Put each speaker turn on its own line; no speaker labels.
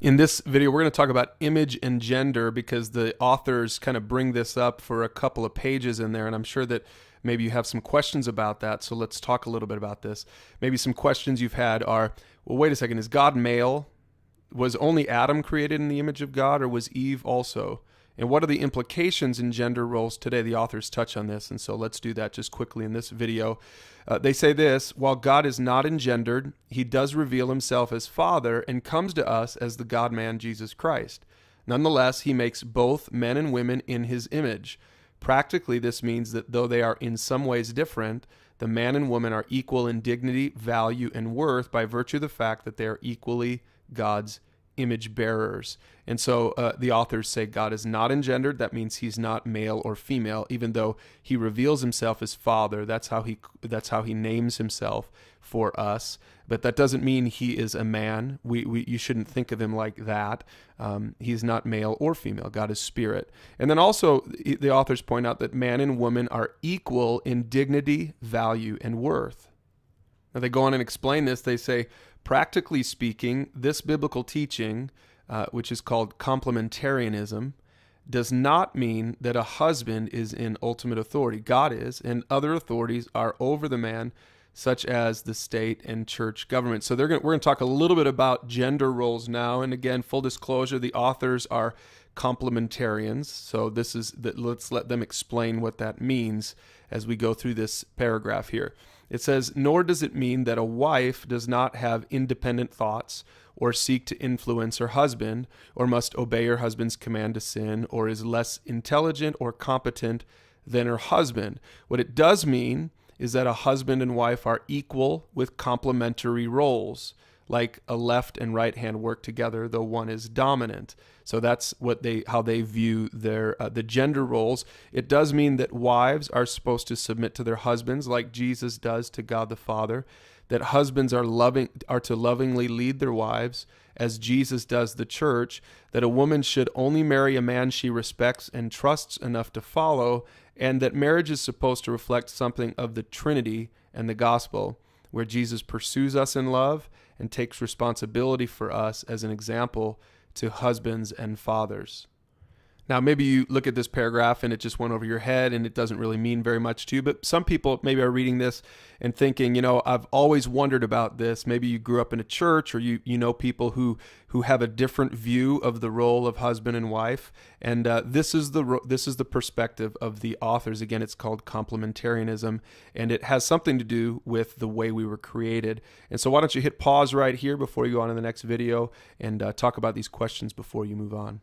In this video, we're going to talk about image and gender because the authors kind of bring this up for a couple of pages in there, and I'm sure that maybe you have some questions about that, so let's talk a little bit about this. Maybe some questions you've had are, well, wait a second, is God male? Was only Adam created in the image of God, or was Eve also? And what are the implications in gender roles today? The authors touch on this, and so let's do that just quickly in this video. They say this: while God is not engendered, he does reveal himself as Father and comes to us as the God-man Jesus Christ. Nonetheless, he makes both men and women in his image. Practically, this means that though they are in some ways different, the man and woman are equal in dignity, value, and worth by virtue of the fact that they are equally God's image bearers. And so the authors say God is not engendered. That means he's not male or female, even though he reveals himself as Father. That's how he names himself for us. But that doesn't mean he is a man. You shouldn't think of him like that. He's not male or female. God is spirit. And then also the authors point out that man and woman are equal in dignity, value, and worth. Now they go on and explain this. They say, practically speaking, this biblical teaching, which is called complementarianism, does not mean that a husband is in ultimate authority. God is, and other authorities are over the man, such as the state and church government. So we're going to talk a little bit about gender roles now. And again, full disclosure, the authors are complementarians. So let's let them explain what that means as we go through this paragraph here. It says, nor does it mean that a wife does not have independent thoughts or seek to influence her husband or must obey her husband's command to sin or is less intelligent or competent than her husband. What it does mean is that a husband and wife are equal with complementary roles, like a left and right hand work together, though one is dominant. So that's how they view the gender roles. It does mean that wives are supposed to submit to their husbands, like Jesus does to God the Father. That husbands are to lovingly lead their wives, as Jesus does the church. That a woman should only marry a man she respects and trusts enough to follow, and that marriage is supposed to reflect something of the Trinity and the gospel, where Jesus pursues us in love and takes responsibility for us as an example to husbands and fathers. Now, maybe you look at this paragraph and it just went over your head and it doesn't really mean very much to you, but some people maybe are reading this and thinking, I've always wondered about this. Maybe you grew up in a church, or you know people who have a different view of the role of husband and wife, and this is the perspective of the authors. Again, it's called complementarianism, and it has something to do with the way we were created. And so why don't you hit pause right here before you go on to the next video and talk about these questions before you move on.